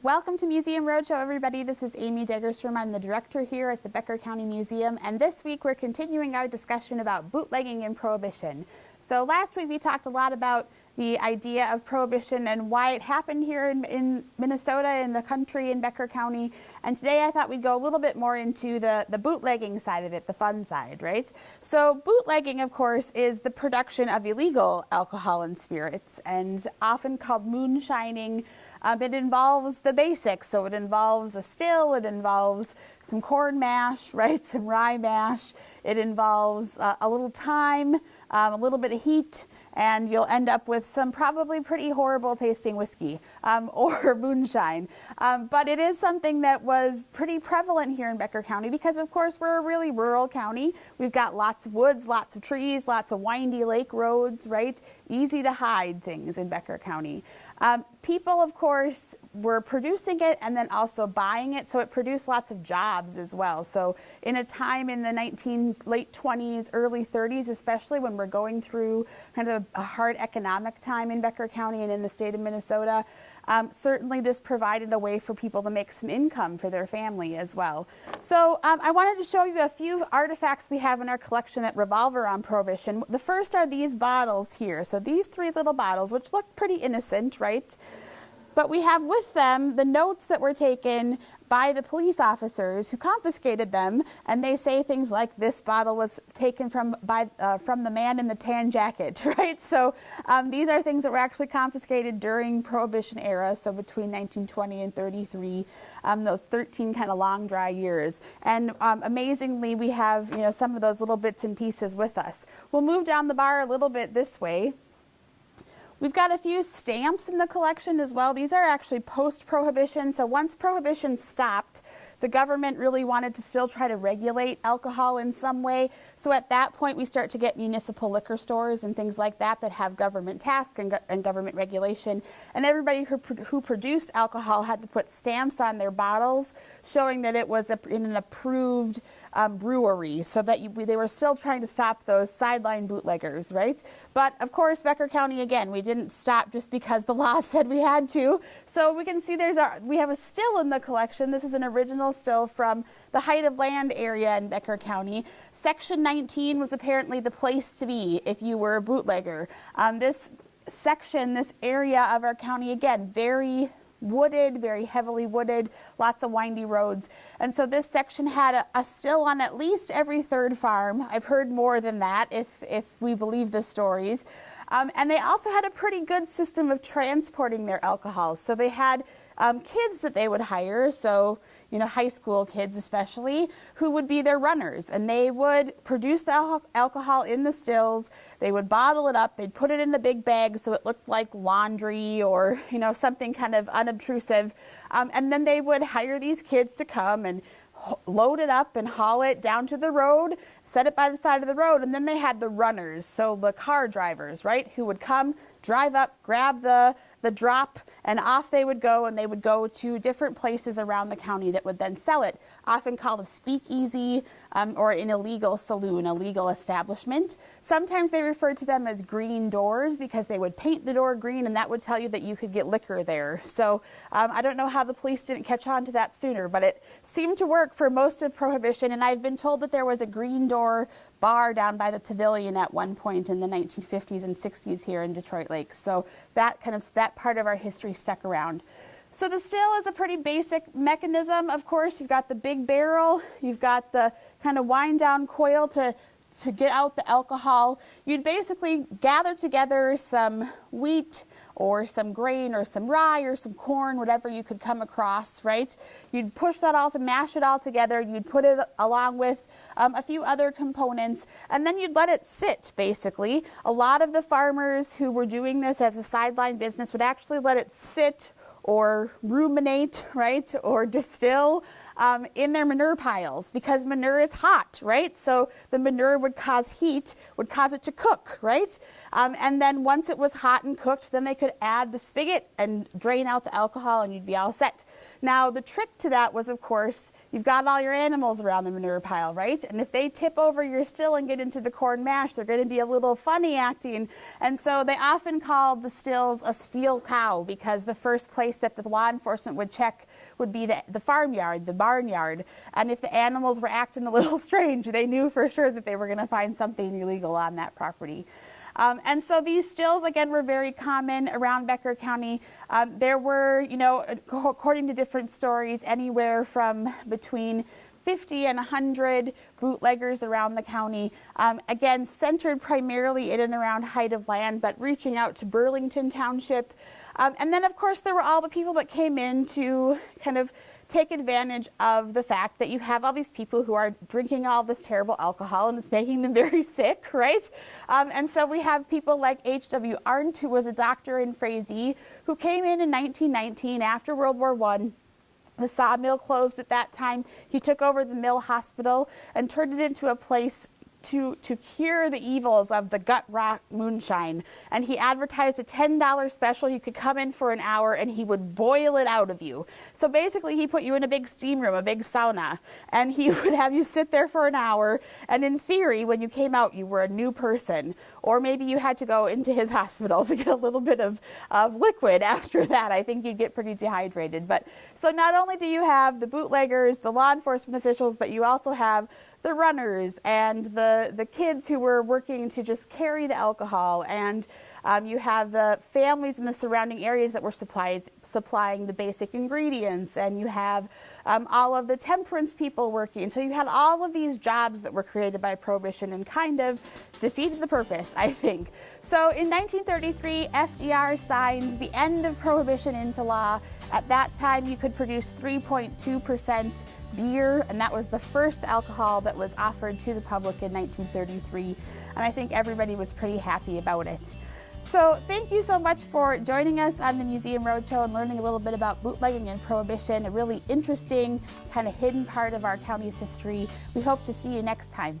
Welcome to Museum Roadshow, everybody. This is Amy Degerstrom. I'm the director here at the Becker County Museum, and this week we're continuing our discussion about bootlegging and prohibition. So last week we talked a lot about the idea of prohibition and why it happened here in Minnesota, in the country, in Becker County. And today I thought we'd go a little bit more into the bootlegging side of it, the fun side, right? So bootlegging, of course, is the production of illegal alcohol and spirits, and often called moonshining. It involves the basics, so it involves a still, it involves some corn mash, right, some rye mash, it involves a little time, a little bit of heat, and you'll end up with some probably pretty horrible tasting whiskey or moonshine. But it is something that was pretty prevalent here in Becker County because, of course, we're a really rural county. We've got lots of woods, lots of trees, lots of windy lake roads, right? Easy to hide things in Becker County. People, of course, were producing it and then also buying it, so it produced lots of jobs as well. So in a time in the late 20s, early 30s, especially when we're going through kind of a hard economic time in Becker County and in the state of Minnesota, certainly this provided a way for people to make some income for their family as well. So I wanted to show you a few artifacts we have in our collection that revolve around Prohibition. The first are these bottles here. So these three little bottles, which look pretty innocent, right? But we have with them the notes that were taken by the police officers who confiscated them, and they say things like, this bottle was taken from the man in the tan jacket, right? So these are things that were actually confiscated during Prohibition era, so between 1920 and 33, those 13 kind of long, dry years. And amazingly, we have some of those little bits and pieces with us. We'll move down the bar a little bit this way. We've got a few stamps in the collection as well. These are actually post-Prohibition. So once Prohibition stopped, the government really wanted to still try to regulate alcohol in some way. So at that point, we start to get municipal liquor stores and things like that that have government tasks and government regulation. And everybody who produced alcohol had to put stamps on their bottles showing that it was in an approved brewery, so that they were still trying to stop those sideline bootleggers, right? But of course, Becker County, again, we didn't stop just because the law said we had to. So we can see we have a still in the collection. This is an original still from the Height of Land area in Becker County. Section 19 was apparently the place to be if you were a bootlegger. This section, this area of our county, again, very wooded, very heavily wooded, lots of windy roads. And so this section had a still on at least every third farm. I've heard more than that if we believe the stories. And they also had a pretty good system of transporting their alcohol. So they had kids that they would hire, so high school kids especially, who would be their runners, and they would produce the alcohol in the stills. They would bottle it up. They'd put it in a big bag so it looked like laundry or something kind of unobtrusive, and then they would hire these kids to come and load it up and haul it down to the road, set it by the side of the road, and then they had the runners, so the car drivers, right, who would come, drive up, grab the drop, and off they would go, and they would go to different places around the county that would then sell it, often called a speakeasy or an illegal saloon, a legal establishment. Sometimes they referred to them as green doors because they would paint the door green, and that would tell you that you could get liquor there. So I don't know how the police didn't catch on to that sooner, but it seemed to work for most of Prohibition, and I've been told that there was a green door bar down by the pavilion at one point in the 1950s and 60s here in Detroit Lakes. So that part of our history stuck around. So the still is a pretty basic mechanism. Of course, you've got the big barrel, you've got the kind of wind down coil to get out the alcohol. You'd basically gather together some wheat or some grain or some rye or some corn, whatever you could come across, right? You'd push that all to mash it all together. You'd put it along with a few other components, and then you'd let it sit, basically. A lot of the farmers who were doing this as a sideline business would actually let it sit or ruminate, right, or distill in their manure piles, because manure is hot, right? So the manure would cause heat, would cause it to cook, right? And then once it was hot and cooked, then they could add the spigot and drain out the alcohol and you'd be all set. Now the trick to that was, of course, you've got all your animals around the manure pile, right? And if they tip over your still and get into the corn mash, they're going to be a little funny acting. And so they often called the stills a steel cow, because the first place that the law enforcement would check would be the farmyard, the barnyard. And if the animals were acting a little strange, they knew for sure that they were going to find something illegal on that property. And so these stills, again, were very common around Becker County. There were, you know, according to different stories, anywhere from between 50 and 100 bootleggers around the county, again, centered primarily in and around Height of Land, but reaching out to Burlington Township. And then, of course, there were all the people that came in to kind of take advantage of the fact that you have all these people who are drinking all this terrible alcohol and it's making them very sick, right? And so we have people like H.W. Arndt, who was a doctor in Frazee, who came in 1919 after World War I. The sawmill closed at that time. He took over the mill hospital and turned it into a place to cure the evils of the gut rot moonshine. And he advertised a $10 special. You could come in for an hour and he would boil it out of you. So basically he put you in a big steam room, a big sauna, and he would have you sit there for an hour. And in theory, when you came out, you were a new person. Or maybe you had to go into his hospital to get a little bit of liquid after that. I think you'd get pretty dehydrated. But so not only do you have the bootleggers, the law enforcement officials, but you also have the runners and the kids who were working to just carry the alcohol, and you have the families in the surrounding areas that were supplying the basic ingredients, and you have all of the temperance people working. So you had all of these jobs that were created by Prohibition and kind of defeated the purpose, I think. So in 1933, FDR signed the end of Prohibition into law. At that time, you could produce 3.2% beer, and that was the first alcohol that was offered to the public in 1933, and I think everybody was pretty happy about it. So thank you so much for joining us on the Museum Roadshow and learning a little bit about bootlegging and Prohibition, a really interesting kind of hidden part of our county's history. We hope to see you next time.